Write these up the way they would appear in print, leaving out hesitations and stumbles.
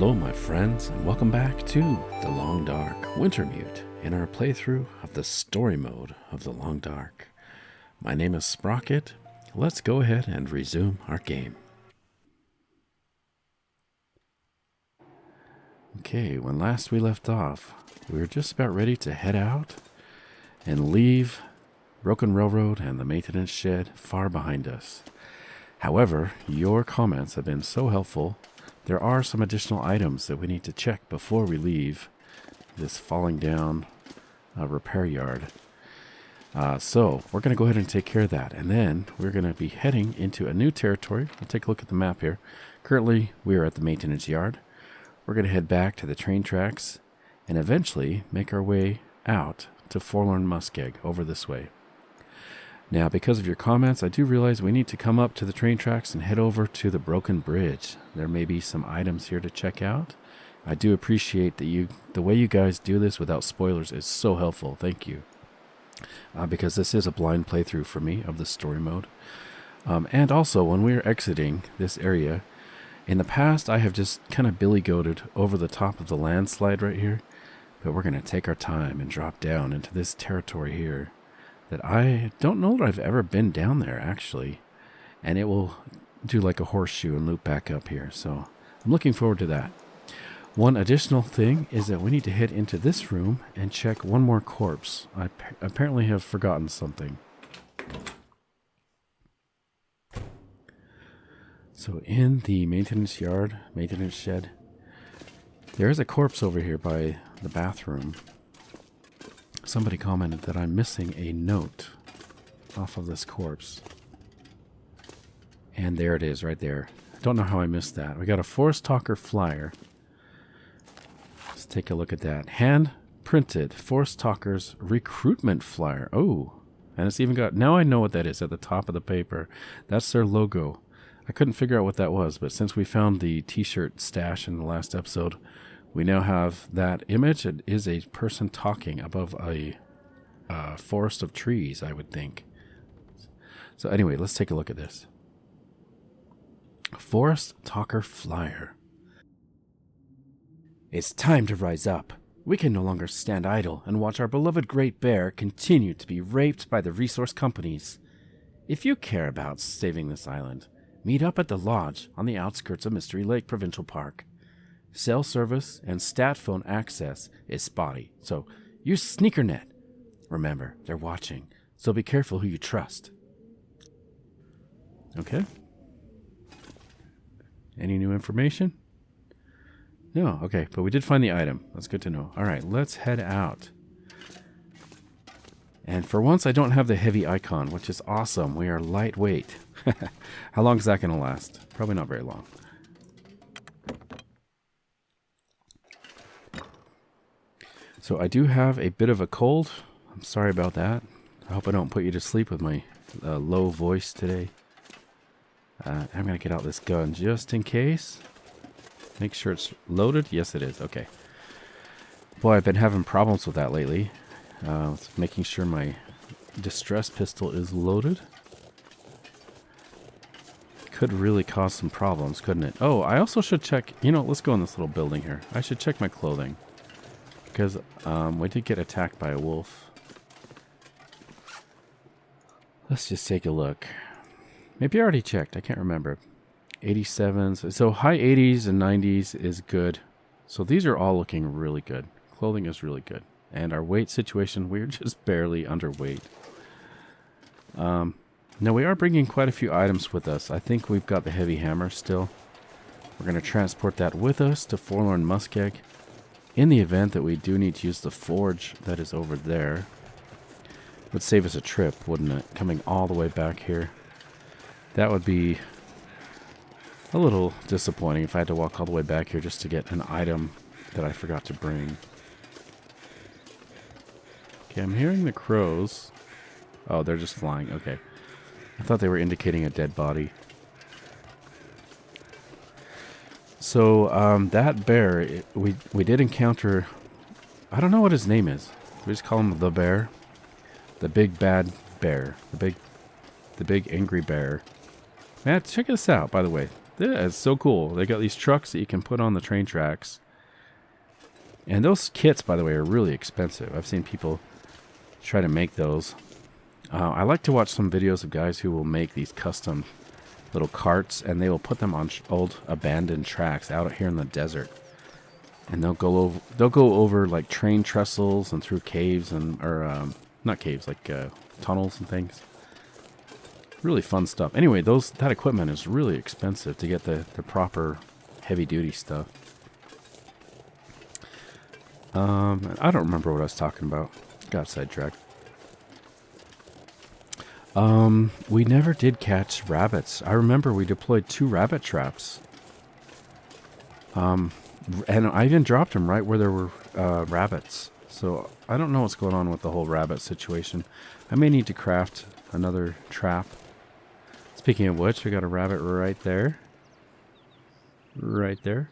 Hello my friends, and welcome back to The Long Dark Wintermute in our playthrough of the story mode of The Long Dark. My name is Sprocket. Let's go ahead and resume our game. Okay, when last we left off, we were just about ready to head out and leave Broken Railroad and the maintenance shed far behind us. However, your comments have been so helpful. There are some additional items that we need to check before we leave this falling down repair yard. So we're going to go ahead and take care of that. And then we're going to be heading into a new territory. We'll take a look at the map here. Currently, we are at the maintenance yard. We're going to head back to the train tracks and eventually make our way out to Forlorn Muskeg over this way. Now, because of your comments, I do realize we need to come up to the train tracks and head over to the broken bridge. There may be some items here to check out. I do appreciate that the way you guys do this without spoilers is so helpful. Thank you. Because this is a blind playthrough for me of the story mode. And also, when we are exiting this area, in the past I have just kind of billy-goated over the top of the landslide right here. But we're going to take our time and drop down into this territory here that I don't know that I've ever been down there, actually. And it will do like a horseshoe and loop back up here. So I'm looking forward to that. One additional thing is that we need to head into this room and check one more corpse. I apparently have forgotten something. So in the maintenance shed, there is a corpse over here by the bathroom. Somebody commented that I'm missing a note off of this corpse. And there it is right there. I don't know how I missed that. We got a Forest Talker flyer. Let's take a look at that. Hand printed Forest Talker's recruitment flyer. Oh, and it's even got, now I know what that is at the top of the paper. That's their logo. I couldn't figure out what that was, but since we found the t-shirt stash in the last episode, we now have that image. It is a person talking above a forest of trees, I would think. So anyway, let's take a look at this. Forest Talker flyer. It's time to rise up. We can no longer stand idle and watch our beloved Great Bear continue to be raped by the resource companies. If you care about saving this island, meet up at the lodge on the outskirts of Mystery Lake Provincial Park. Cell service and stat phone access is spotty, so use SneakerNet. Remember, they're watching, so be careful who you trust. Okay. Any new information? No, okay, but we did find the item. That's good to know. All right, let's head out. And for once, I don't have the heavy icon, which is awesome. We are lightweight. How long is that going to last? Probably not very long. So I do have a bit of a cold. I'm sorry about that. I hope I don't put you to sleep with my low voice today. I'm going to get out this gun just in case. Make sure it's loaded. Yes, it is. Okay. Boy, I've been having problems with that lately. Making sure my distress pistol is loaded. Could really cause some problems, couldn't it? Oh, I also should check. You know, let's go in this little building here. I should check my clothing. Because we did get attacked by a wolf. Let's just take a look. Maybe I already checked. I can't remember. 87s. So high 80s and 90s is good. So these are all looking really good. Clothing is really good. And our weight situation, we're just barely underweight. Now we are bringing quite a few items with us. I think we've got the heavy hammer still. We're going to transport that with us to Forlorn Muskeg. In the event that we do need to use the forge that is over there, it would save us a trip, wouldn't it? Coming all the way back here. That would be a little disappointing if I had to walk all the way back here just to get an item that I forgot to bring. Okay, I'm hearing the crows. Oh, they're just flying. Okay. I thought they were indicating a dead body. So, that bear, we did encounter, I don't know what his name is. We just call him the bear. The big bad bear. The big angry bear. Man, check this out, by the way. Yeah, it's so cool. They got these trucks that you can put on the train tracks. And those kits, by the way, are really expensive. I've seen people try to make those. I like to watch some videos of guys who will make these custom little carts, and they will put them on old abandoned tracks out here in the desert. And they'll go over like train trestles and through caves or not caves, like tunnels and things. Really fun stuff. Anyway, that equipment is really expensive to get the proper heavy duty stuff. I don't remember what I was talking about. Got sidetracked. We never did catch rabbits. I remember we deployed 2 rabbit traps. And I even dropped them right where there were rabbits. So I don't know what's going on with the whole rabbit situation. I may need to craft another trap. Speaking of which, we got a rabbit right there. Right there.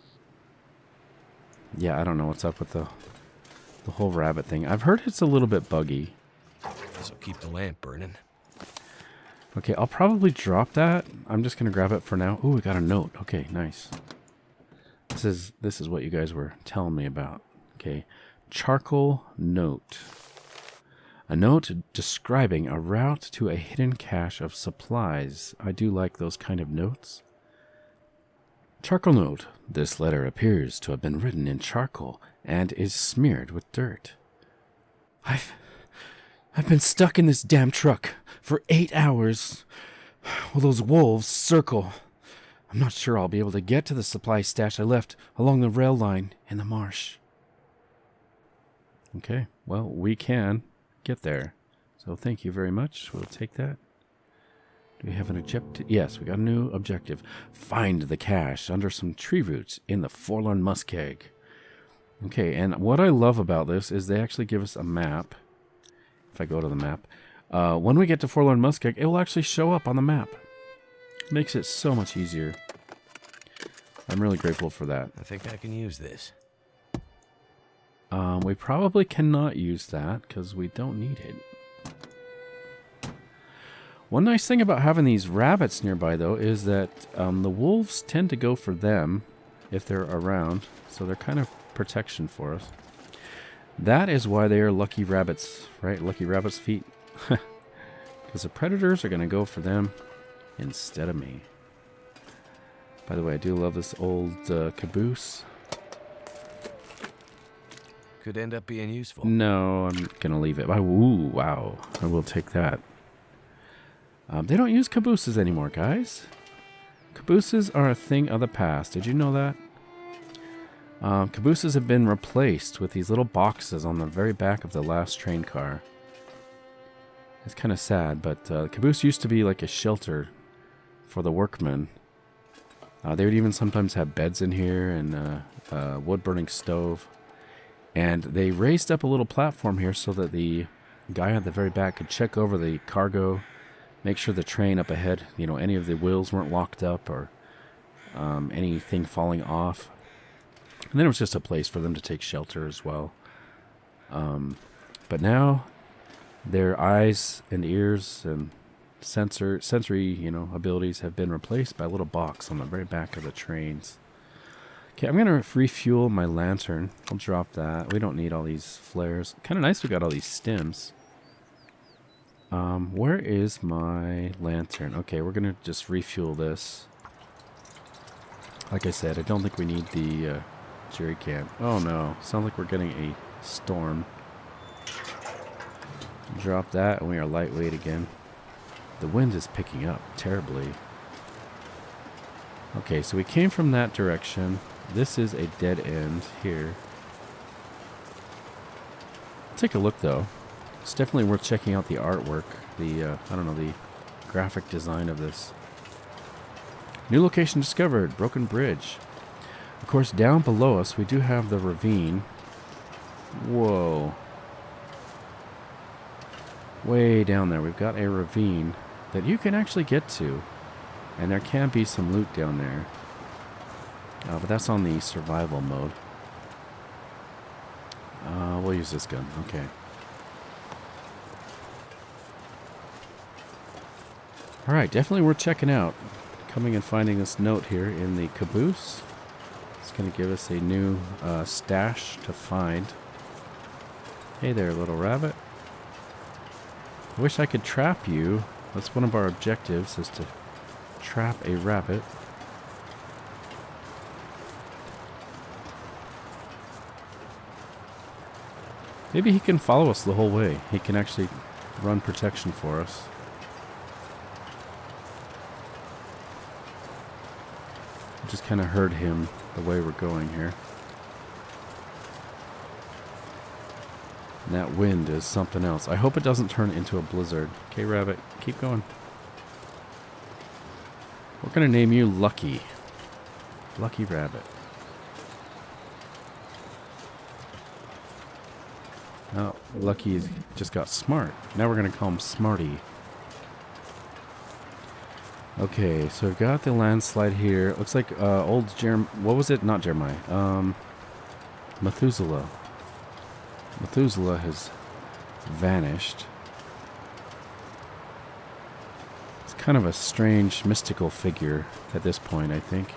Yeah, I don't know what's up with the whole rabbit thing. I've heard it's a little bit buggy. This'll keep the lamp burning. Okay, I'll probably drop that. I'm just gonna grab it for now. Ooh, we got a note. Okay, nice. This is what you guys were telling me about. Okay, charcoal note. A note describing a route to a hidden cache of supplies. I do like those kind of notes. Charcoal note. This letter appears to have been written in charcoal and is smeared with dirt. I've been stuck in this damn truck for 8 hours while those wolves circle. I'm not sure I'll be able to get to the supply stash I left along the rail line in the marsh. Okay, well, we can get there. So thank you very much. We'll take that. Do we have an objective? Yes, we got a new objective. Find the cache under some tree roots in the Forlorn Muskeg. Okay, and what I love about this is they actually give us a map. If I go to the map. When we get to Forlorn Muskeg, it will actually show up on the map. Makes it so much easier. I'm really grateful for that. I think I can use this. We probably cannot use that because we don't need it. One nice thing about having these rabbits nearby, though, is that the wolves tend to go for them if they're around. So they're kind of protection for us. That is why they are lucky rabbits, right? Lucky rabbits' feet. Because the predators are going to go for them instead of me. By the way, I do love this old caboose. Could end up being useful. No, I'm going to leave it. Ooh, wow. I will take that. They don't use cabooses anymore, guys. Cabooses are a thing of the past. Did you know that? Cabooses have been replaced with these little boxes on the very back of the last train car. It's kind of sad, but caboose used to be like a shelter for the workmen. They would even sometimes have beds in here and a wood-burning stove. And they raised up a little platform here so that the guy at the very back could check over the cargo, make sure the train up ahead, you know, any of the wheels weren't locked up or anything falling off. And then it was just a place for them to take shelter as well. But now their eyes and ears and sensory, you know, abilities have been replaced by a little box on the very back of the trains. Okay, I'm going to refuel my lantern. I'll drop that. We don't need all these flares. Kind of nice we got all these stems. Where is my lantern? Okay, we're going to just refuel this. Like I said, I don't think we need the jerry can. Oh no, sounds like we're getting a storm. Drop that and we are lightweight again. The wind is picking up terribly. Okay, so we came from that direction. This is a dead end here. Take a look though. It's definitely worth checking out the artwork. I don't know, the graphic design of this. New location discovered, Broken Bridge. Of course, down below us we do have the ravine. Whoa. Way down there we've got a ravine that you can actually get to. And there can be some loot down there. But that's on the survival mode. We'll use this gun. Okay. Alright, definitely worth checking out. coming and finding this note here in the caboose. It's going to give us a new stash to find. Hey there, little rabbit. I wish I could trap you. That's one of our objectives, is to trap a rabbit. Maybe he can follow us the whole way. He can actually run protection for us. Just kind of heard him the way we're going here. And that wind is something else. I hope it doesn't turn into a blizzard. Okay, rabbit, keep going. We're going to name you Lucky. Lucky Rabbit. Oh, Lucky just got smart. Now we're going to call him Smarty. Okay, so we've got the landslide here. It looks like old what was it? Not Jeremiah. Methuselah. Methuselah has vanished. It's kind of a strange, mystical figure at this point, I think.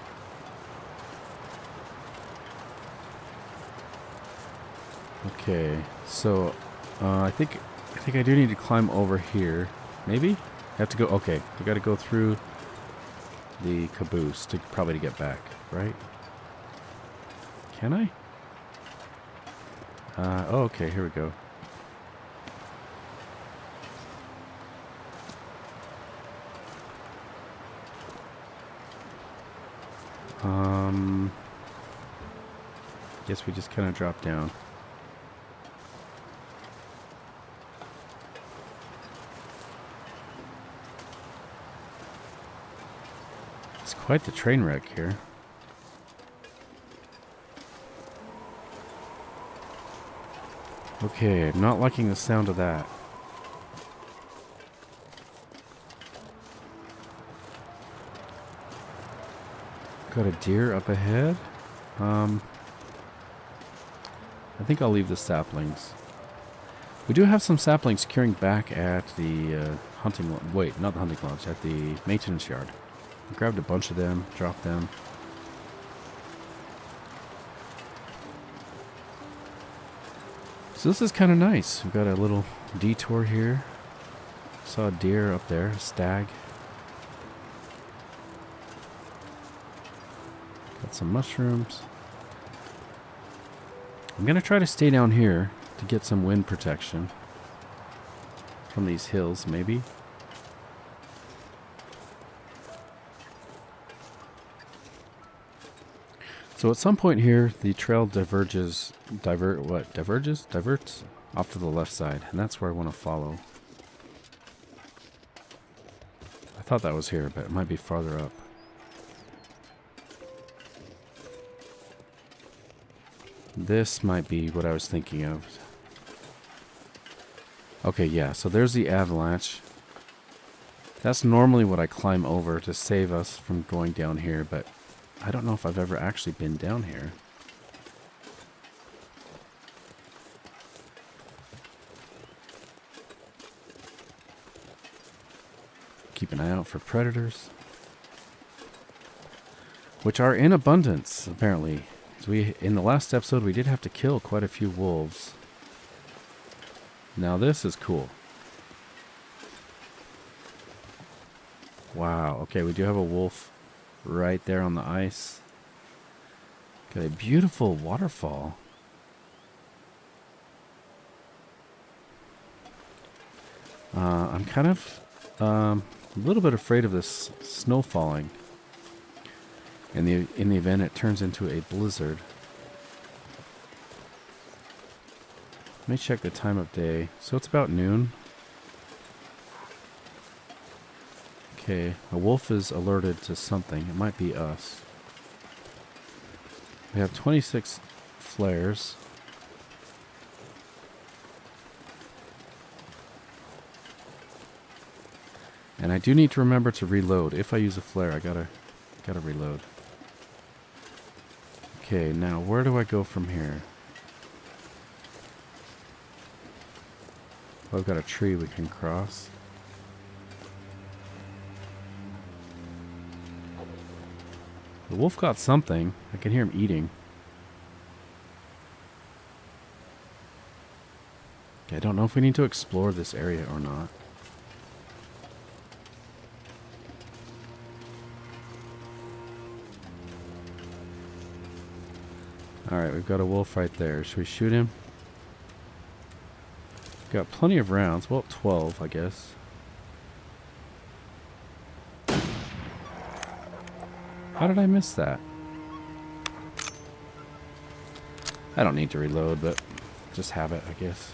Okay, so I think I do need to climb over here. Maybe? I have to go. Okay, we got to go through the caboose to probably to get back, right? Can I? Oh, okay, here we go. Guess we just kind of drop down. It's quite the train wreck here. Okay, I'm not liking the sound of that. Got a deer up ahead. I think I'll leave the saplings. We do have some saplings curing back at the hunting... Wait, not the hunting lodge, at the maintenance yard. I grabbed a bunch of them, dropped them. So this is kind of nice. We've got a little detour here. Saw a deer up there, a stag. Got some mushrooms. I'm going to try to stay down here to get some wind protection from these hills, maybe. So at some point here, the trail diverts off to the left side, and that's where I want to follow. I thought that was here, but it might be farther up. This might be what I was thinking of. Okay, yeah, so there's the avalanche. That's normally what I climb over to save us from going down here, but I don't know if I've ever actually been down here. Keep an eye out for predators, which are in abundance, apparently. In the last episode, we did have to kill quite a few wolves. Now this is cool. Wow, okay, we do have a wolf right there on the ice. Got a beautiful waterfall. I'm kind of a little bit afraid of this snow falling. In the event it turns into a blizzard. Let me check the time of day. So it's about noon. Okay, a wolf is alerted to something. It might be us. We have 26 flares. And I do need to remember to reload. If I use a flare, I gotta reload. Okay, now where do I go from here? Well, I've got a tree we can cross. The wolf got something. I can hear him eating. Okay, I don't know if we need to explore this area or not. Alright, we've got a wolf right there. Should we shoot him? Got plenty of rounds. Well, 12, I guess. How did I miss that? I don't need to reload, but just have it, I guess.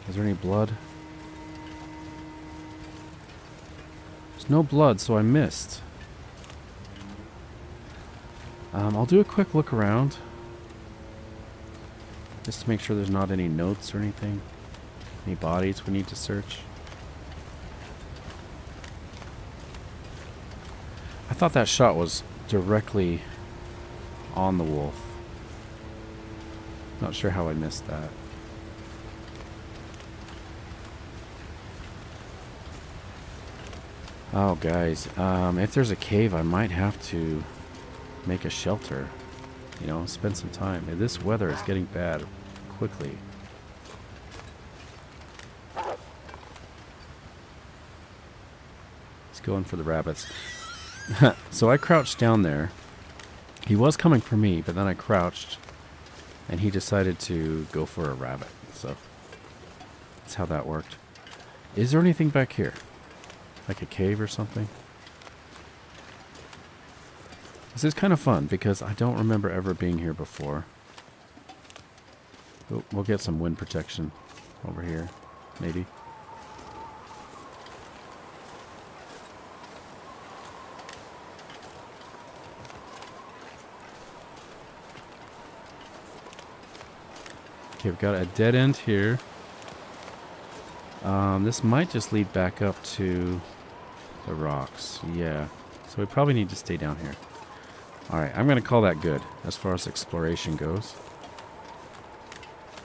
Is there any blood? There's no blood, so I missed. I'll do a quick look around. Just to make sure there's not any notes or anything. Any bodies we need to search. I thought that shot was directly on the wolf. Not sure how I missed that. Oh, guys. If there's a cave, I might have to make a shelter. You know, spend some time. This weather is getting bad quickly. He's going for the rabbits. So I crouched down there. He was coming for me, but then I crouched, and he decided to go for a rabbit. So that's how that worked. Is there anything back here? Like a cave or something? This is kind of fun because I don't remember ever being here before. We'll get some wind protection over here, maybe. Okay, we've got a dead end here. This might just lead back up to the rocks. Yeah. So we probably need to stay down here. Alright, I'm going to call that good as far as exploration goes.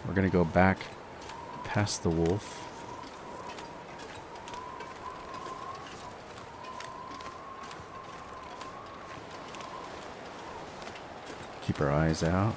We're going to go back past the wolf. Keep our eyes out.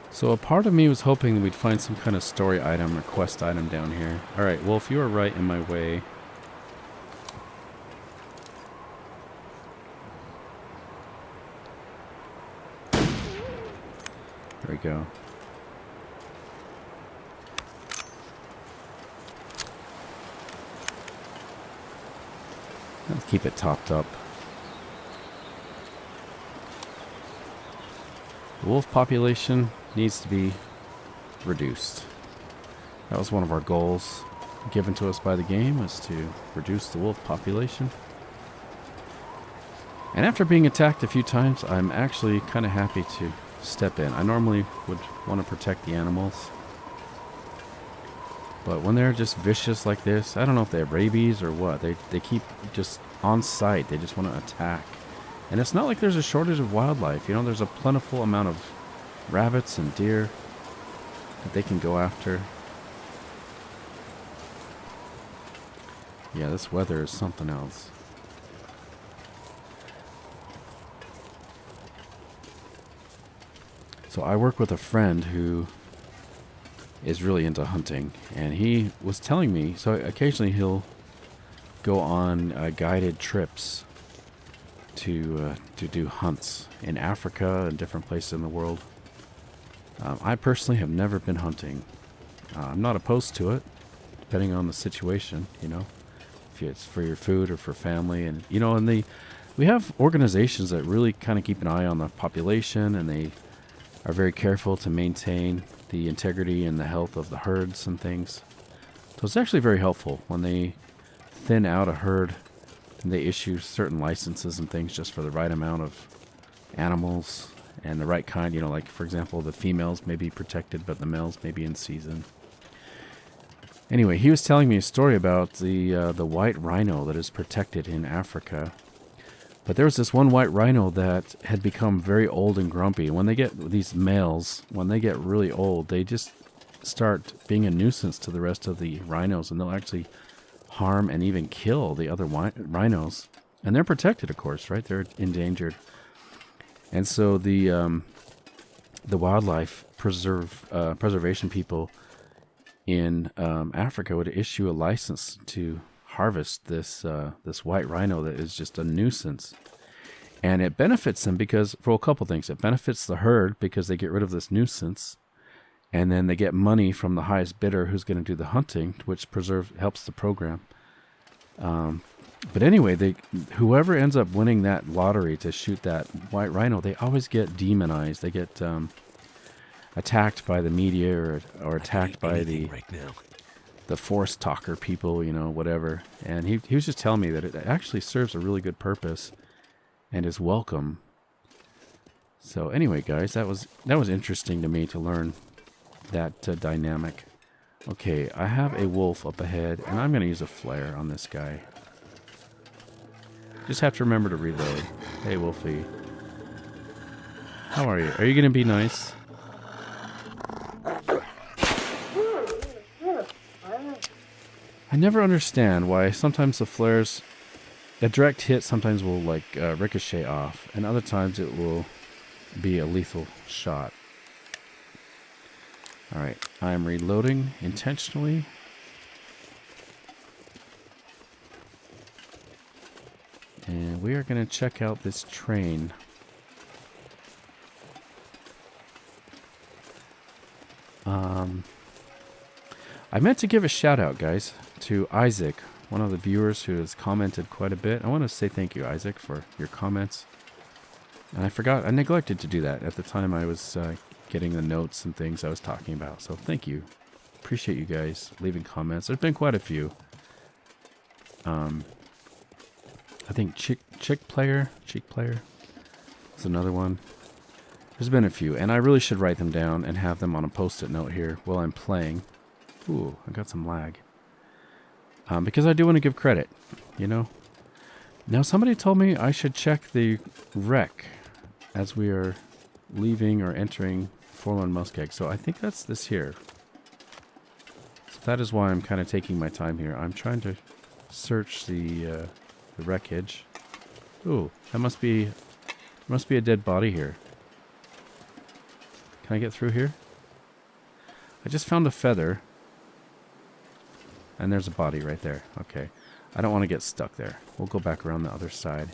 So a part of me was hoping that we'd find some kind of story item or quest item down here. Alright, Wolf, you are right in my way. There we go. Let's keep it topped up. The wolf population needs to be reduced. That was one of our goals given to us by the game, was to reduce the wolf population. And after being attacked a few times, I'm actually kind of happy to step in. I normally would want to protect the animals, but when they're just vicious like this, I don't know if they have rabies or what. They keep just on sight. They just want to attack. And it's not like there's a shortage of wildlife. You know, there's a plentiful amount of rabbits and deer that they can go after. Yeah, this weather is something else. So I work with a friend who is really into hunting, and he was telling me, so occasionally he'll go on guided trips to do hunts in Africa and different places in the world. I personally have never been hunting. I'm not opposed to it, depending on the situation, you know, if it's for your food or for family. And, you know, and we have organizations that really kind of keep an eye on the population, and they are very careful to maintain the integrity and the health of the herds and things. So it's actually very helpful when they thin out a herd and they issue certain licenses and things just for the right amount of animals and the right kind. You know, like, for example, the females may be protected, but the males may be in season. Anyway, he was telling me a story about the white rhino that is protected in Africa. But there was this one white rhino that had become very old and grumpy. When they get these males, when they get really old, they just start being a nuisance to the rest of the rhinos, and they'll actually harm and even kill the other rhinos. And they're protected, of course, right? They're endangered. And so the wildlife preservation people in Africa would issue a license to harvest this white rhino that is just a nuisance. And it benefits them because, for a couple things, it benefits the herd because they get rid of this nuisance, and then they get money from the highest bidder who's going to do the hunting, which helps the program. But anyway, whoever ends up winning that lottery to shoot that white rhino, they always get demonized. They get attacked by the media or attacked by the forest talker people, whatever. And he was just telling me that it actually serves a really good purpose and is welcome. So anyway, guys, that was interesting to me to learn that dynamic. Okay, I have a wolf up ahead, and I'm going to use a flare on this guy. Just have to remember to reload. Hey, Wolfie. How are you? Are you going to be nice? I never understand why sometimes the flares, a direct hit sometimes will ricochet off, and other times it will be a lethal shot. Alright, I'm reloading intentionally. And we are going to check out this train. I meant to give a shout out, guys, to Isaac, one of the viewers who has commented quite a bit. I want to say thank you, Isaac, for your comments. And I neglected to do that at the time I was getting the notes and things I was talking about. So thank you. Appreciate you guys leaving comments. There's been quite a few. I think Cheek Player is another one. There's been a few, and I really should write them down and have them on a post-it note here while I'm playing. Ooh, I got some lag. Because I do want to give credit, Now, somebody told me I should check the wreck as we are leaving or entering Forlorn Muskeg. So I think that's this here. So that is why I'm kind of taking my time here. I'm trying to search the wreckage. Ooh, there must be a dead body here. Can I get through here? I just found a feather. And there's a body right there. Okay. I don't want to get stuck there. We'll go back around the other side.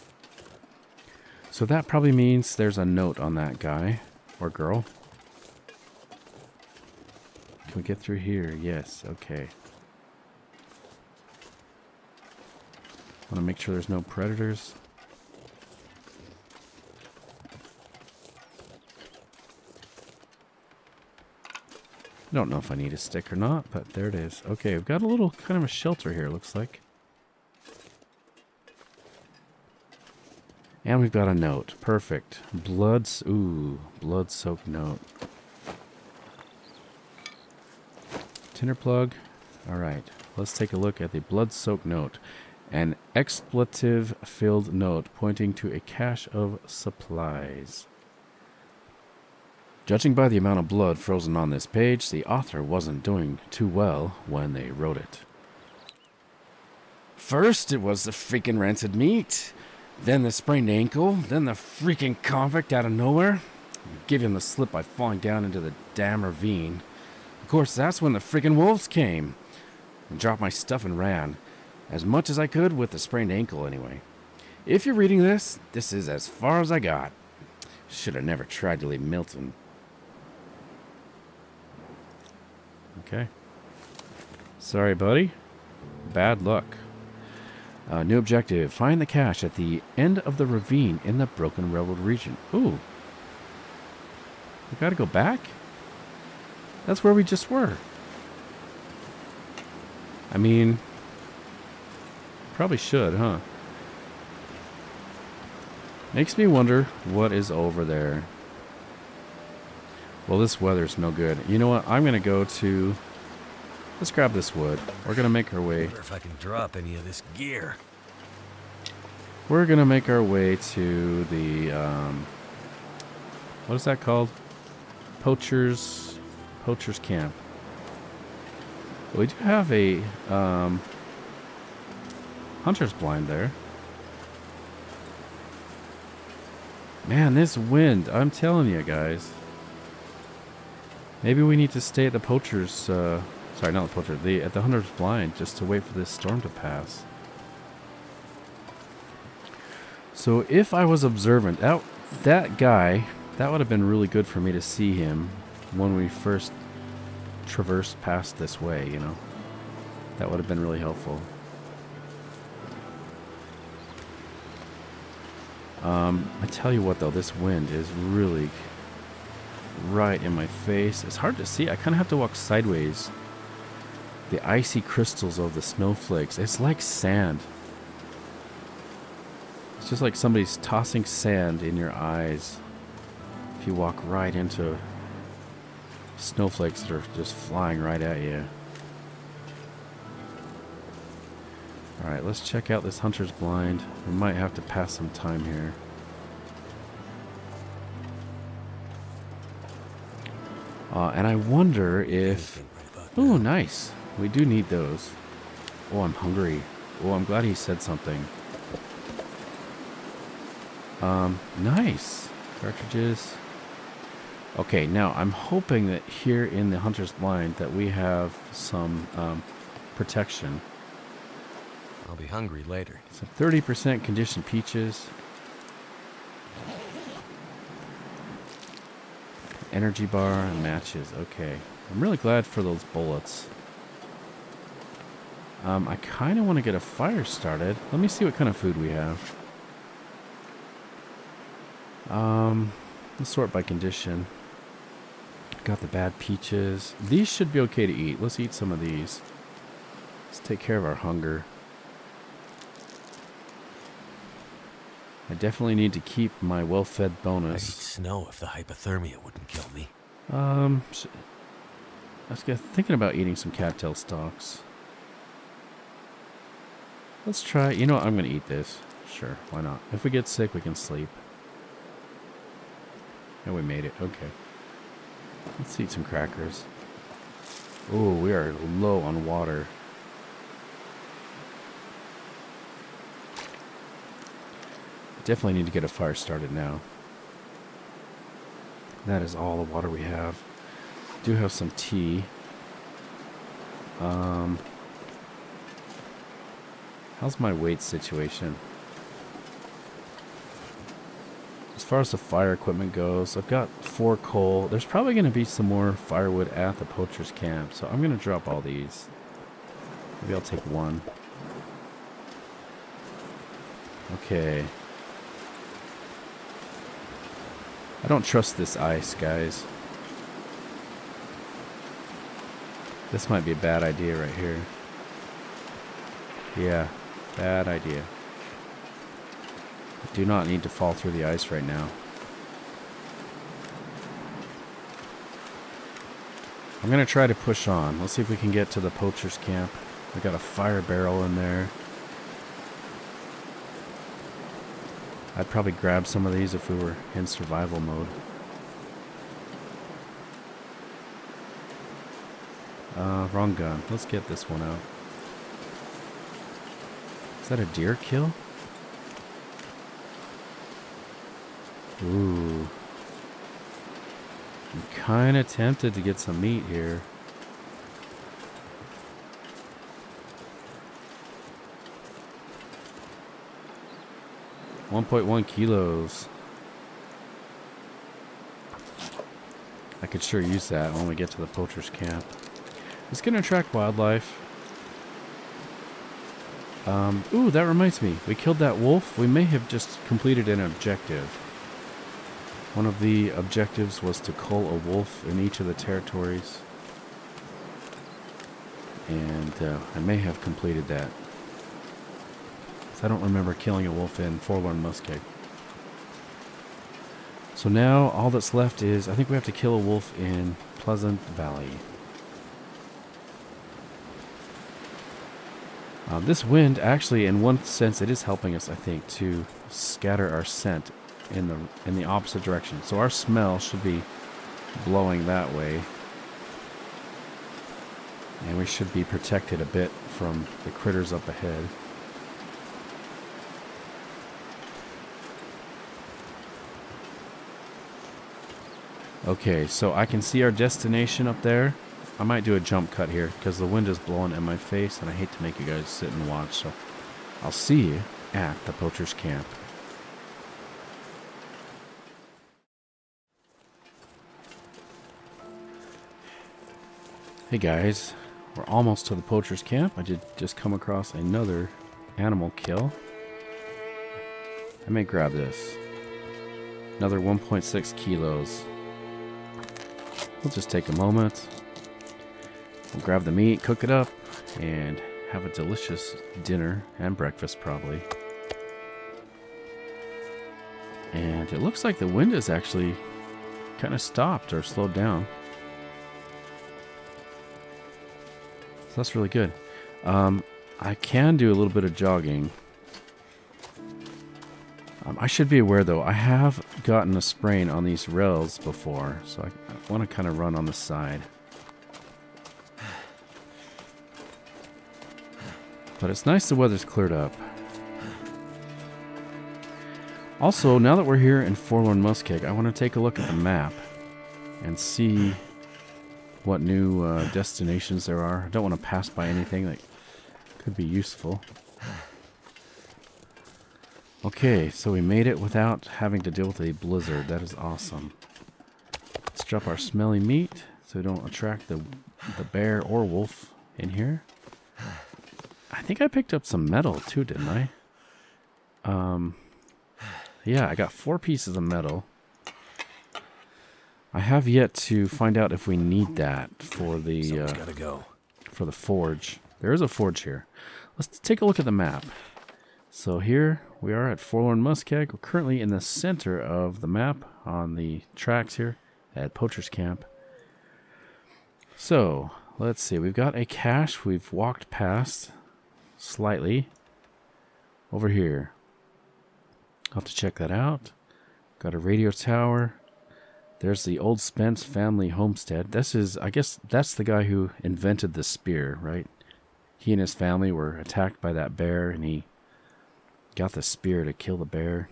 So that probably means there's a note on that guy. Or girl. Can we get through here? Yes. Okay. Want to make sure there's no predators. I don't know if I need a stick or not, but there it is. Okay, we've got a little kind of a shelter here, looks like. And we've got a note. Perfect. Blood-soaked note. Tinder plug. All right, let's take a look at the blood-soaked note. An expletive-filled note pointing to a cache of supplies. Judging by the amount of blood frozen on this page, the author wasn't doing too well when they wrote it. First, it was the freaking rancid meat. Then the sprained ankle. Then the freaking convict out of nowhere. Give him the slip by falling down into the damn ravine. Of course, that's when the freaking wolves came. And dropped my stuff and ran. As much as I could with the sprained ankle, anyway. If you're reading this, this is as far as I got. Should have never tried to leave Milton. Okay. Sorry, buddy. Bad luck. New objective. Find the cache at the end of the ravine in the Broken Railroad region. Ooh. We gotta go back? That's where we just were. I mean, probably should, huh? Makes me wonder what is over there. Well, this weather's no good. You know what? I'm going to go to... Let's grab this wood. We're gonna make our way. Wonder if I can drop any of this gear. We're gonna make our way to the what is that called? Poacher's camp. We do have a hunter's blind there. Man, this wind, I'm telling you guys. Maybe we need to stay at the poacher's, sorry, not the poacher, at the hunter's blind just to wait for this storm to pass. So if I was observant, that guy, that would have been really good for me to see him when we first traversed past this way, you know. That would have been really helpful. I tell you what though, this wind is really right in my face. It's hard to see. I kind of have to walk sideways. The icy crystals of the snowflakes, it's like sand. It's just like somebody's tossing sand in your eyes if you walk right into snowflakes that are just flying right at you. Alright, let's check out this hunter's blind. We might have to pass some time here. And I wonder if... Oh, nice. We do need those. Oh, I'm hungry. Oh, I'm glad he said something. Nice. Cartridges. Okay, now I'm hoping that here in the hunter's blind that we have some protection. I'll be hungry later. Some 30% conditioned peaches. Energy bar and matches. Okay. I'm really glad for those bullets. I kind of want to get a fire started. Let me see what kind of food we have. Let's sort by condition. Got the bad peaches. These should be okay to eat. Let's eat some of these. Let's take care of our hunger. I definitely need to keep my well-fed I'd bonus. eat snow if the hypothermia wouldn't kill me. I was thinking about eating some cattail stalks. Let's try. You know what? I'm going to eat this. Sure, why not? If we get sick, we can sleep. And we made it. Okay. Let's eat some crackers. Oh, we are low on water. Definitely need to get a fire started now. That is all the water we have. Do have some tea. How's my weight situation? As far as the fire equipment goes, I've got 4 coal. There's probably going to be some more firewood at the poacher's camp, so I'm going to drop all these. Maybe I'll take 1. Okay. I don't trust this ice, guys. This might be a bad idea right here. Yeah, bad idea. I do not need to fall through the ice right now. I'm going to try to push on. Let's see if we can get to the poacher's camp. We got a fire barrel in there. I'd probably grab some of these if we were in survival mode. Wrong gun. Let's get this one out. Is that a deer kill? Ooh. I'm kind of tempted to get some meat here. .1 kilos. I could sure use that when we get to the poacher's camp. It's going to attract wildlife. Ooh, that reminds me. We killed that wolf. We may have just completed an objective. One of the objectives was to cull a wolf in each of the territories. And I may have completed that. I don't remember killing a wolf in Forlorn Muskeg. So now all that's left is, I think we have to kill a wolf in Pleasant Valley. This wind, actually, in one sense, it is helping us, I think, to scatter our scent in the opposite direction. So our smell should be blowing that way. And we should be protected a bit from the critters up ahead. Okay, so I can see our destination up there. I might do a jump cut here because the wind is blowing in my face and I hate to make you guys sit and watch. So I'll see you at the Poacher's camp. Hey guys, we're almost to the Poacher's camp. I did just come across another animal kill. I may grab this. Another 1.6 kilos. We'll just take a moment. We'll grab the meat, cook it up, and have a delicious dinner and breakfast probably. And it looks like the wind is actually kind of stopped or slowed down. So that's really good. I can do a little bit of jogging. I should be aware though, I have gotten a sprain on these rails before, so I want to kind of run on the side. But it's nice the weather's cleared up. Also, now that we're here in Forlorn Muskeg, I want to take a look at the map and see what new destinations there are. I don't want to pass by anything that could be useful. Okay, so we made it without having to deal with a blizzard. That is awesome. Let's drop our smelly meat so we don't attract the bear or wolf in here. I think I picked up some metal too, didn't I? Yeah, I got 4 pieces of metal. I have yet to find out if we need that for the gotta go. for the forge. There is a forge here. Let's take a look at the map. So here we are at Forlorn Muskeg. We're currently in the center of the map on the tracks here at Poacher's Camp. So let's see. We've got a cache we've walked past slightly over here. I'll have to check that out. Got a radio tower. There's the Old Spense Family Homestead. This is, I guess, that's the guy who invented the spear, right? He and his family were attacked by that bear, and he got the spear to kill the bear.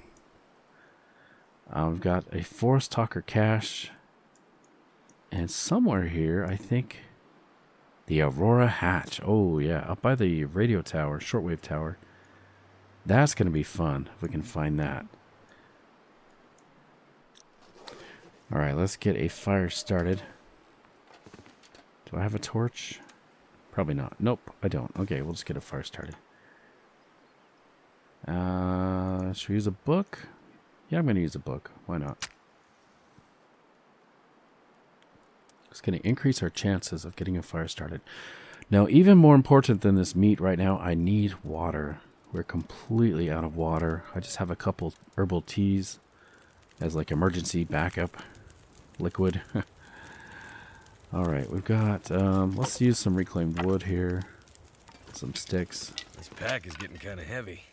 We've got a Forest Talker cache. And somewhere here, I think, the Aurora Hatch. Oh, yeah, up by the radio tower, Shortwave Tower. That's going to be fun if we can find that. All right, let's get a fire started. Do I have a torch? Probably not. Nope, I don't. Okay, we'll just get a fire started. Should we use a book? Yeah, I'm going to use a book. Why not? It's going to increase our chances of getting a fire started. Now, even more important than this meat right now, I need water. We're completely out of water. I just have a couple herbal teas as like emergency backup liquid. All right, we've got, let's use some reclaimed wood here. Some sticks. This pack is getting kind of heavy.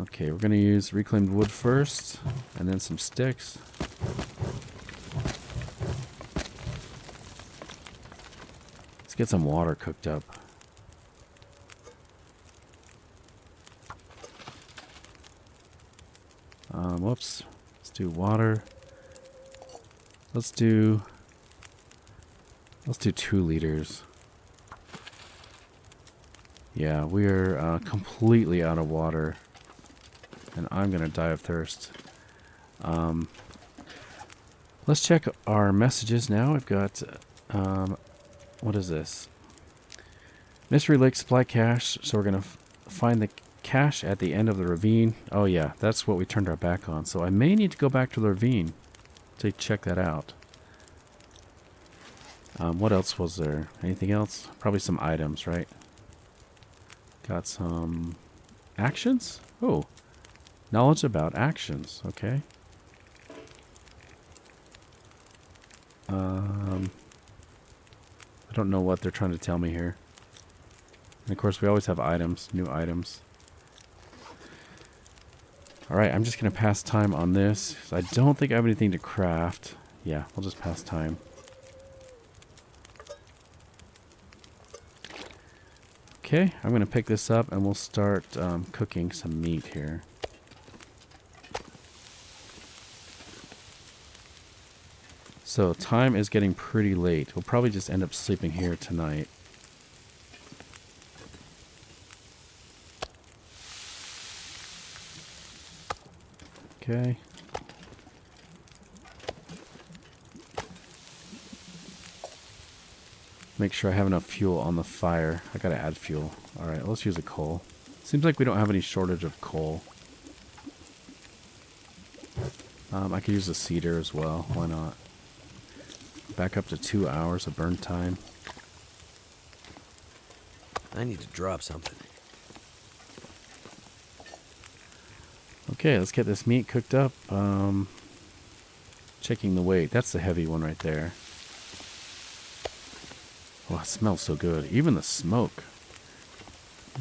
Okay, we're going to use reclaimed wood first, and then some sticks. Let's get some water cooked up. Whoops. Let's do water. Let's do 2 liters. Yeah, we're completely out of water. And I'm going to die of thirst. Let's check our messages now. We've got, what is this? Mystery Lake Supply Cache. So we're going to find the cache at the end of the ravine. Oh yeah, that's what we turned our back on. So I may need to go back to the ravine to check that out. What else was there? Anything else? Probably some items, right? Got some actions? Oh. Knowledge about actions, okay. I don't know what they're trying to tell me here. And of course, we always have items, new items. Alright, I'm just going to pass time on this. I don't think I have anything to craft. Yeah, we'll just pass time. Okay, I'm going to pick this up and we'll start cooking some meat here. So time is getting pretty late. We'll probably just end up sleeping here tonight. Okay. Make sure I have enough fuel on the fire. I gotta add fuel. Alright, let's use a coal. Seems like we don't have any shortage of coal. I could use a cedar as well. Why not? Back up to 2 hours of burn time. I need to drop something. Okay, let's get this meat cooked up. Checking the weight. That's the heavy one right there. Oh, it smells so good. Even the smoke.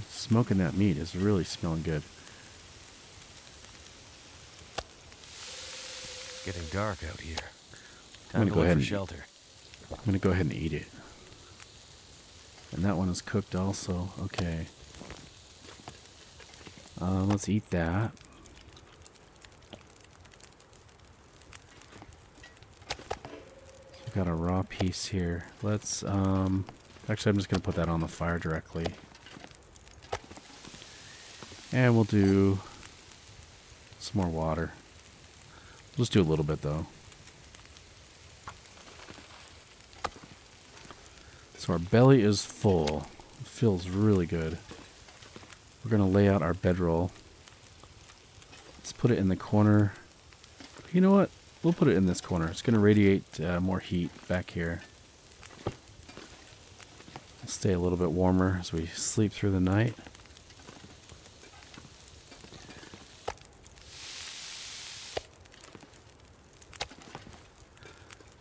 Smoking that meat is really smelling good. It's getting dark out here. I'm Time to gonna go look ahead for and shelter. I'm gonna go ahead and eat it. And that one is cooked also. Okay. Let's eat that. Got a raw piece here. Let's, actually I'm just going to put that on the fire directly. And we'll do some more water. We'll just do a little bit though. So our belly is full. It feels really good. We're going to lay out our bedroll. Let's put it in the corner. You know what? We'll put it in this corner. It's going to radiate more heat back here. It'll stay a little bit warmer as we sleep through the night.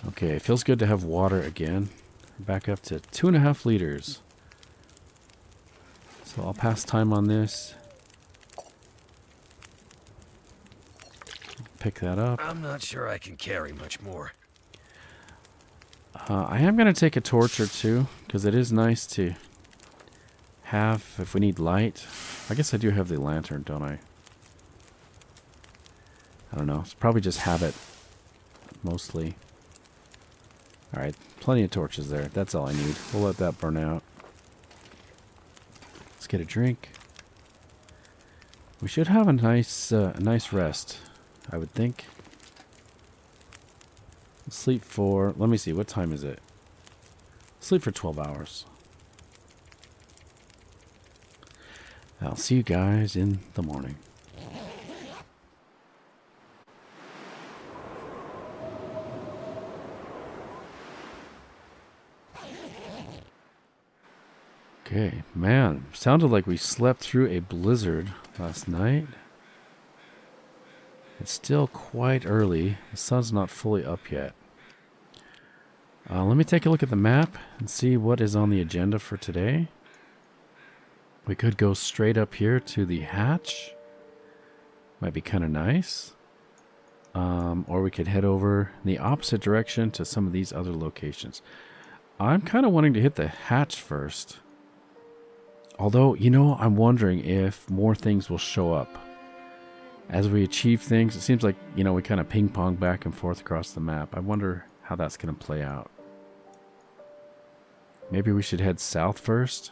Okay, it feels good to have water again. Back up to 2.5 liters. So I'll pass time on this. Pick that up. I'm not sure I can carry much more. I am going to take a torch or two, because it is nice to have if we need light. I guess I do have the lantern, don't I? I don't know. It's probably just habit, mostly. Alright, plenty of torches there. That's all I need. We'll let that burn out. Let's get a drink. We should have a nice rest, I would think. Sleep for, let me see, what time is it? Sleep for 12 hours. I'll see you guys in the morning. Okay, man, sounded like we slept through a blizzard last night. It's still quite early. The sun's not fully up yet. Let me take a look at the map and see what is on the agenda for today. We could go straight up here to the hatch. Might be kind of nice. Or we could head over in the opposite direction to some of these other locations. I'm kind of wanting to hit the hatch first. Although, you know, I'm wondering if more things will show up. As we achieve things, it seems like, you know, we kind of ping-pong back and forth across the map. I wonder how that's going to play out. Maybe we should head south first.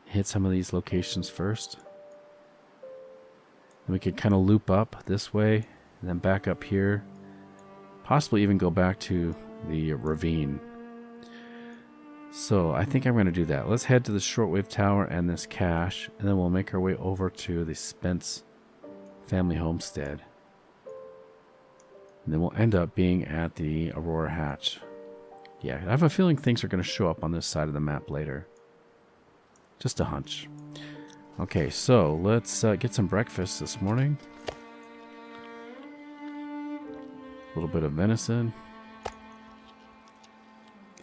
Hit some of these locations first. Then we could kind of loop up this way, and then back up here. Possibly even go back to the ravine. So I think I'm going to do that. Let's head to the Shortwave Tower and this cache, and then we'll make our way over to the Spense Family Homestead. And then we'll end up being at the Aurora Hatch. Yeah, I have a feeling things are going to show up on this side of the map later. Just a hunch. Okay, so let's get some breakfast this morning. A little bit of venison.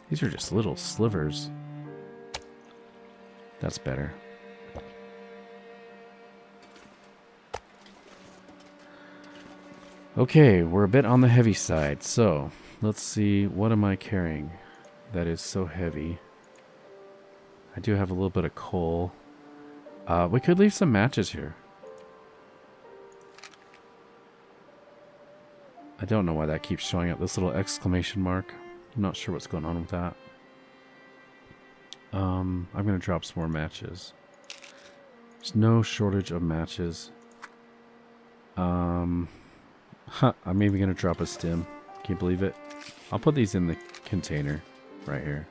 These are just little slivers. That's better. Okay, we're a bit on the heavy side, so let's see, what am I carrying that is so heavy? I do have a little bit of coal. We could leave some matches here. I don't know why that keeps showing up, this little exclamation mark. I'm not sure what's going on with that. I'm going to drop some more matches. There's no shortage of matches. I'm even going to drop a stem. Can you believe it? I'll put these in the container right here.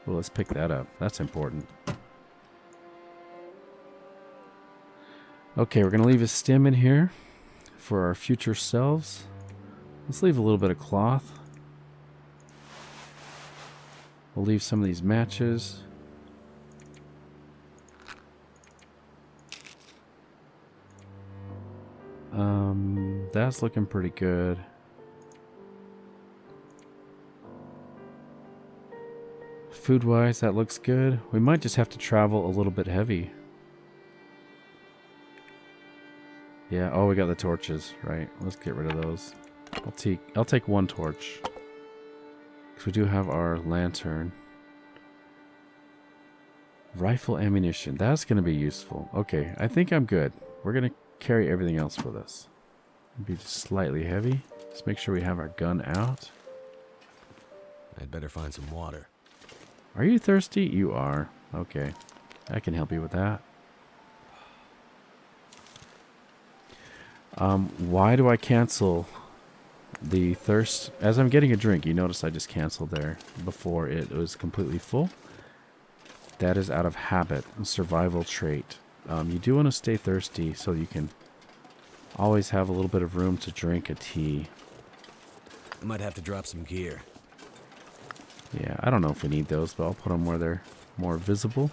Well, let's pick that up. That's important. Okay, we're going to leave a stem in here for our future selves. Let's leave a little bit of cloth. We'll leave some of these matches. That's looking pretty good. Food-wise, that looks good. We might just have to travel a little bit heavy. Yeah, oh, we got the torches, right. Let's get rid of those. I'll take one torch. Because we do have our lantern. Rifle ammunition, that's going to be useful. Okay, I think I'm good. We're going to carry everything else with us. Be just slightly heavy. Let's make sure we have our gun out. I'd better find some water. Are you thirsty? You are. Okay. I can help you with that. Why do I cancel the thirst? As I'm getting a drink, you notice I just canceled there before it was completely full. That is out of habit, a survival trait. You do want to stay thirsty so you can always have a little bit of room to drink a tea. I might have to drop some gear. Yeah, I don't know if we need those, but I'll put them where they're more visible.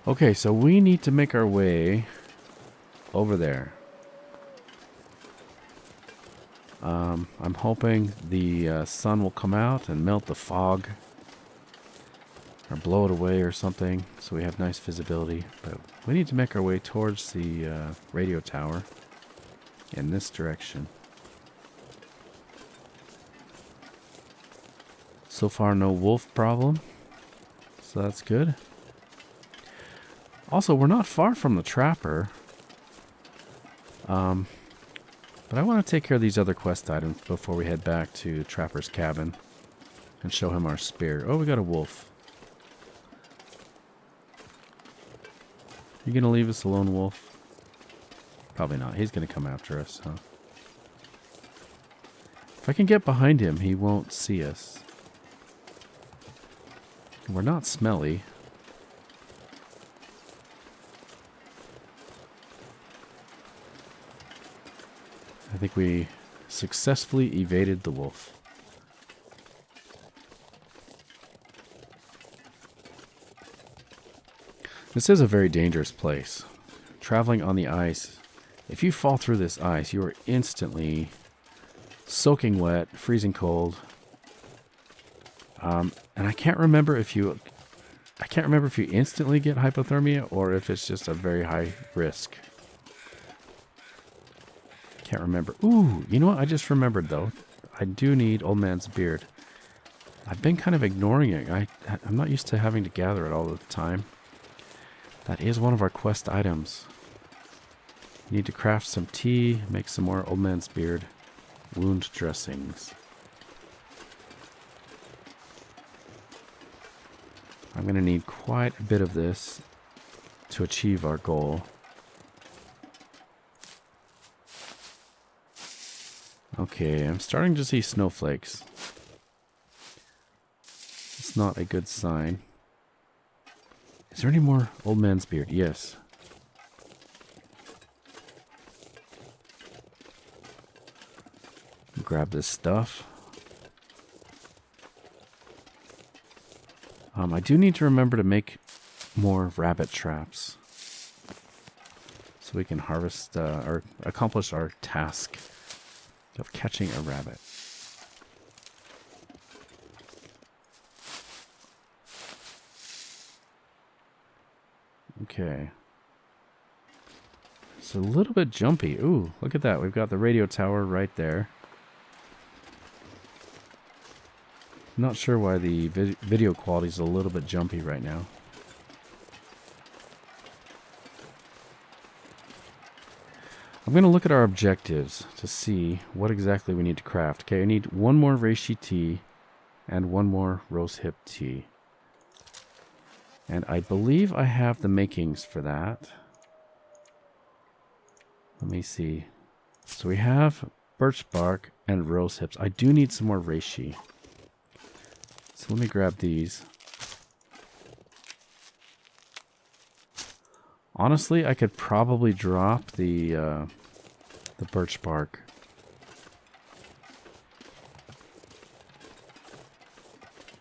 Okay, so we need to make our way over there. I'm hoping the sun will come out and melt the fog. Or blow it away or something, so we have nice visibility. But we need to make our way towards the radio tower in this direction. So far, no wolf problem, so that's good. Also, we're not far from the trapper. But I want to take care of these other quest items before we head back to the trapper's cabin and show him our spear. Oh, we got a wolf. You gonna leave us alone, wolf? Probably not. He's gonna come after us, huh? If I can get behind him, he won't see us. We're not smelly. I think we successfully evaded the wolf. This is a very dangerous place. Traveling on the ice. If you fall through this ice, you are instantly soaking wet, freezing cold. And I can't remember if you instantly get hypothermia or if it's just a very high risk. Can't remember. Ooh, you know what? I just remembered though. I do need Old Man's Beard. I've been kind of ignoring it. I'm not used to having to gather it all the time. That is one of our quest items. Need to craft some tea, make some more Old Man's Beard wound dressings. I'm going to need quite a bit of this to achieve our goal. Okay, I'm starting to see snowflakes. It's not a good sign. Is there any more Old Man's Beard? Yes. Grab this stuff. I do need to remember to make more rabbit traps so we can harvest or accomplish our task of catching a rabbit. Okay. It's a little bit jumpy. Ooh, look at that. We've got the radio tower right there. Not sure why the video quality is a little bit jumpy right now. I'm going to look at our objectives to see what exactly we need to craft. Okay, I need one more reishi tea and one more rosehip tea. And I believe I have the makings for that. Let me see. So we have birch bark and rose hips. I do need some more reishi. So let me grab these. Honestly, I could probably drop the birch bark.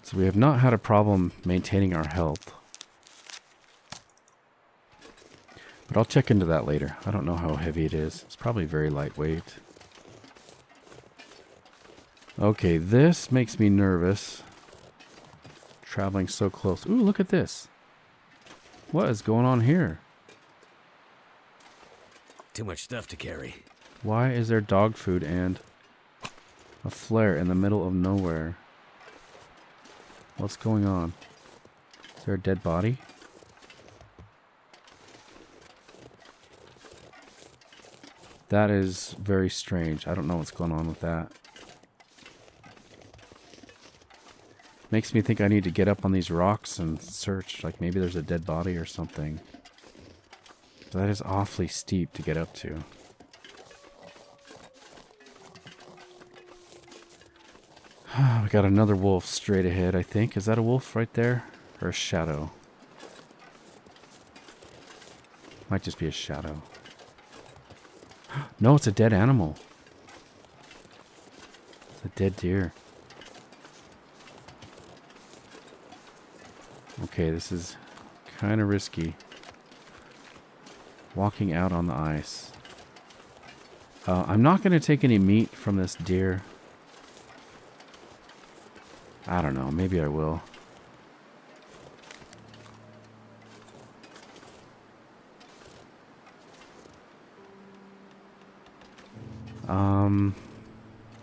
So we have not had a problem maintaining our health. But I'll check into that later. I don't know how heavy it is. It's probably very lightweight. Okay, this makes me nervous. Traveling so close. Ooh, look at this. What is going on here? Too much stuff to carry. Why is there dog food and a flare in the middle of nowhere? What's going on? Is there a dead body? That is very strange. I don't know what's going on with that. Makes me think I need to get up on these rocks and search. Like maybe there's a dead body or something. That is awfully steep to get up to. We got another wolf straight ahead, I think. Is that a wolf right there? Or a shadow? Might just be a shadow. No, it's a dead animal. It's a dead deer. Okay, this is kind of risky. Walking out on the ice. I'm not going to take any meat from this deer. I don't know. Maybe I will.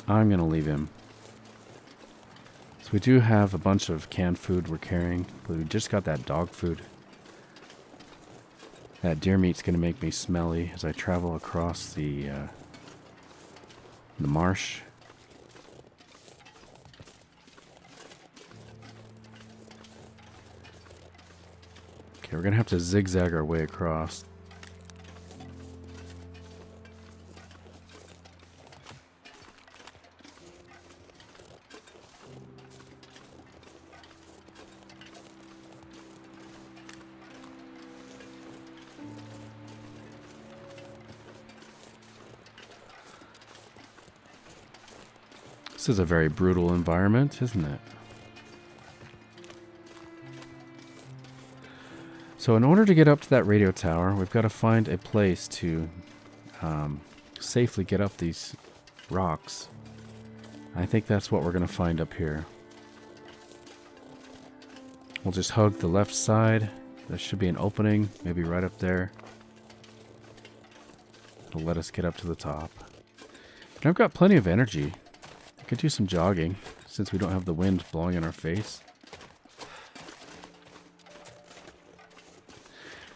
I'm going to leave him. So we do have a bunch of canned food we're carrying. But we just got that dog food. That deer meat's going to make me smelly as I travel across the marsh. Okay, we're going to have to zigzag our way across. This is a very brutal environment, isn't it? So in order to get up to that radio tower, we've got to find a place to safely get up these rocks. I think that's what we're going to find up here. We'll just hug the left side. There should be an opening, maybe right up there. It'll let us get up to the top. And I've got plenty of energy. I could do some jogging, since we don't have the wind blowing in our face.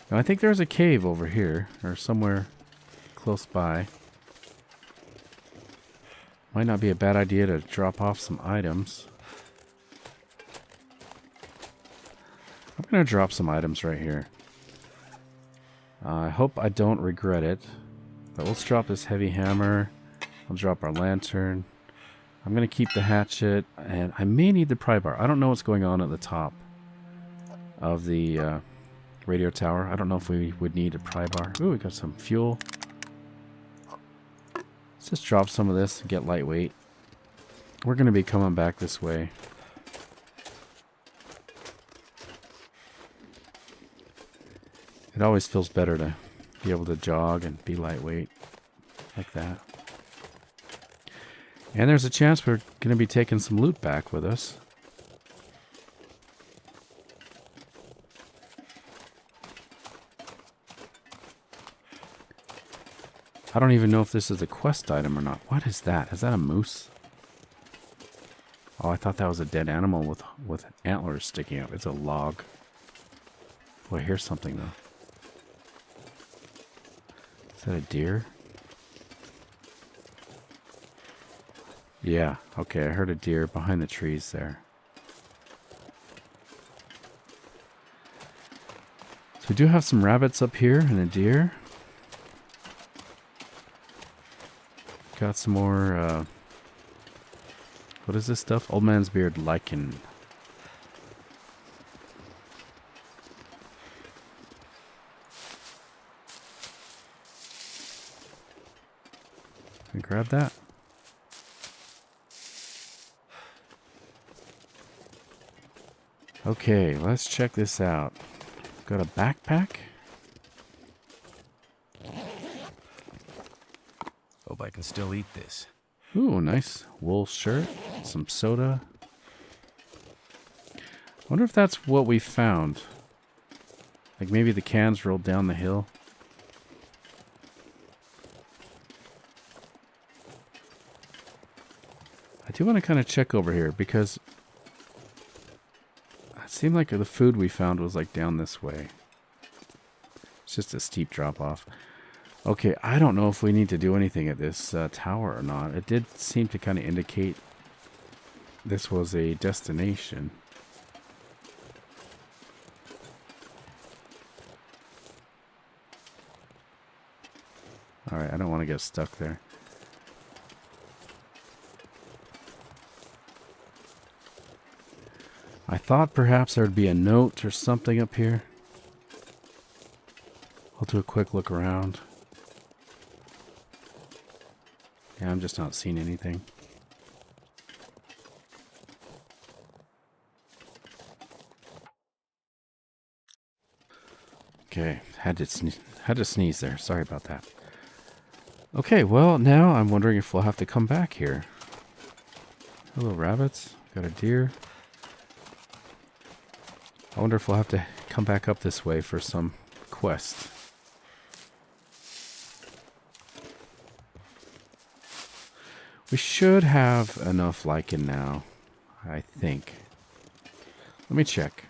Now, I think there's a cave over here, or somewhere close by. Might not be a bad idea to drop off some items. I'm going to drop some items right here. I hope I don't regret it. But let's drop this heavy hammer. I'll drop our lantern. I'm going to keep the hatchet, and I may need the pry bar. I don't know what's going on at the top of the radio tower. I don't know if we would need a pry bar. Ooh, we got some fuel. Let's just drop some of this and get lightweight. We're going to be coming back this way. It always feels better to be able to jog and be lightweight like that. And there's a chance we're going to be taking some loot back with us. I don't even know if this is a quest item or not. What is that? Is that a moose? Oh, I thought that was a dead animal with antlers sticking out. It's a log. Oh, I hear something though. Is that a deer? Yeah, okay, I heard a deer behind the trees there. So we do have some rabbits up here and a deer. Got some more, what is this stuff? Old man's beard lichen. Can I grab that? Okay, let's check this out. Got a backpack. Hope I can still eat this. Ooh, nice wool shirt. Some soda. Wonder if that's what we found. Like maybe the cans rolled down the hill. I do want to kind of check over here because it seemed like the food we found was like down this way. It's just a steep drop off. Okay, I don't know if we need to do anything at this tower or not. It did seem to kind of indicate this was a destination. Alright, I don't want to get stuck there. I thought perhaps there'd be a note or something up here. I'll do a quick look around. Yeah, I'm just not seeing anything. Okay, had to sneeze there. Sorry about that. Okay, well, now I'm wondering if we'll have to come back here. Hello, rabbits. Got a deer. I wonder if we'll have to come back up this way for some quest. We should have enough lichen now, I think. Let me check.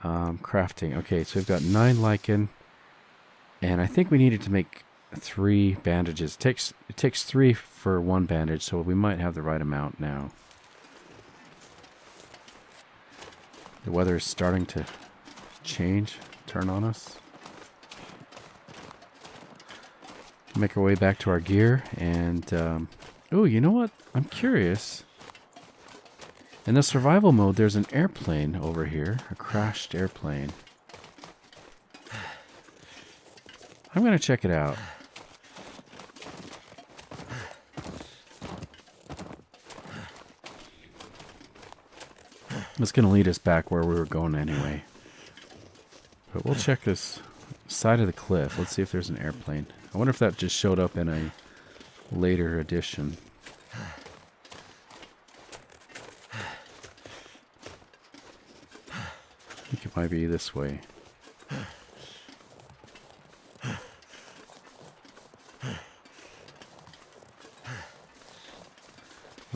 Crafting. Okay, so we've got 9 lichen. And I think we needed to make 3 bandages. It takes 3 for 1 bandage, so we might have the right amount now. The weather is starting to change, turn on us. Make our way back to our gear, and oh, you know what? I'm curious. In the survival mode, there's an airplane over here, a crashed airplane. I'm gonna check it out. It's gonna lead us back where we were going anyway. But we'll check this side of the cliff. Let's see if there's an airplane. I wonder if that just showed up in a later edition. I think it might be this way.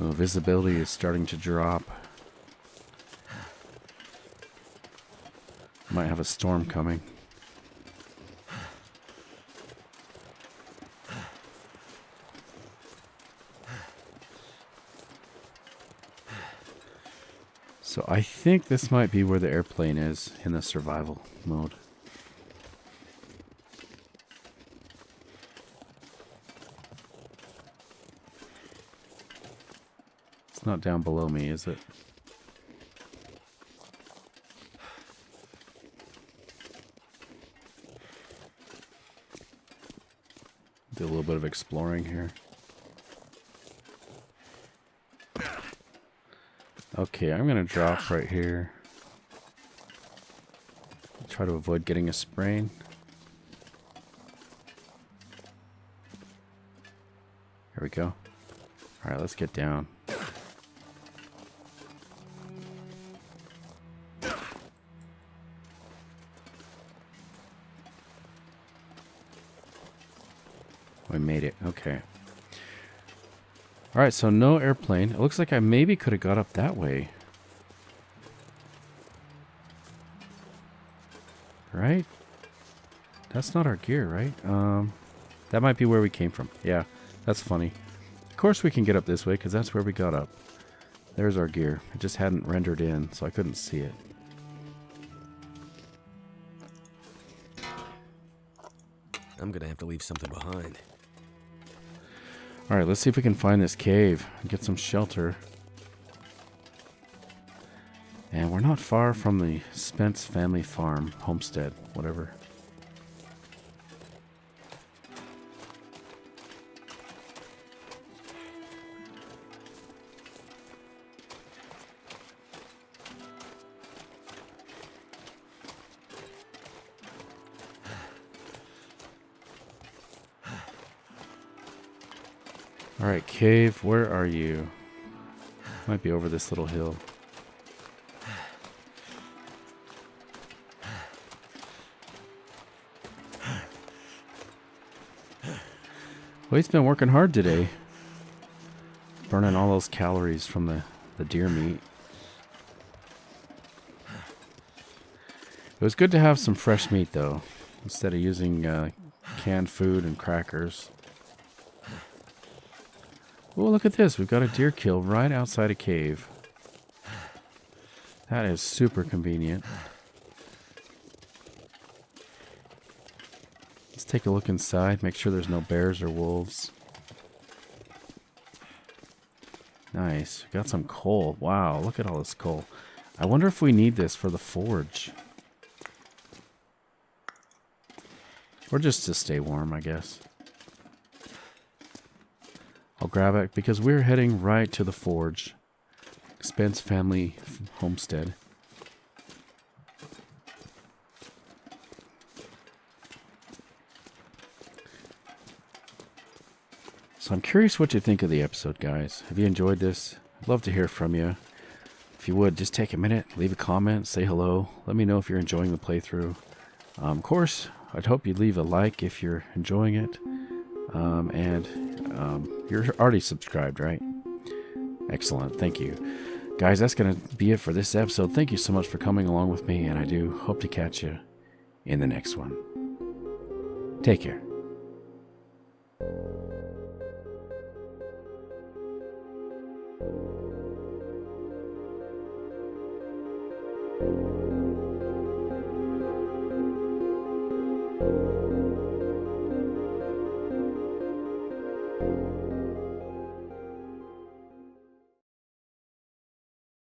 Oh, visibility is starting to drop. Might have a storm coming. So I think this might be where the airplane is in the survival mode. It's not down below me, is it? Do a little bit of exploring here. Okay, I'm gonna drop right here. Try to avoid getting a sprain. There we go. Alright, let's get down. We made it. Okay. Alright, so no airplane. It looks like I maybe could have got up that way. Right? That's not our gear, right? That might be where we came from. Yeah, that's funny. Of course we can get up this way, because that's where we got up. There's our gear. It just hadn't rendered in, so I couldn't see it. I'm gonna have to leave something behind. Alright, let's see if we can find this cave and get some shelter. And we're not far from the Spense Family Farm Homestead, whatever. Alright, cave, where are you? Might be over this little hill. Well, he's been working hard today. Burning all those calories from the deer meat. It was good to have some fresh meat, though, instead of using canned food and crackers. Oh, look at this. We've got a deer kill right outside a cave. That is super convenient. Let's take a look inside, make sure there's no bears or wolves. Nice. Got some coal. Wow, look at all this coal. I wonder if we need this for the forge. Or just to stay warm, I guess. I'll grab it because we're heading right to the forge. Spense Family Homestead. So I'm curious what you think of the episode, guys. Have you enjoyed this? I'd love to hear from you. If you would, just take a minute, leave a comment, say hello. Let me know if you're enjoying the playthrough. Of course, I'd hope you'd leave a like if you're enjoying it. You're already subscribed, right? Excellent. Thank you. Guys, that's going to be it for this episode. Thank you so much for coming along with me, and I do hope to catch you in the next one. Take care.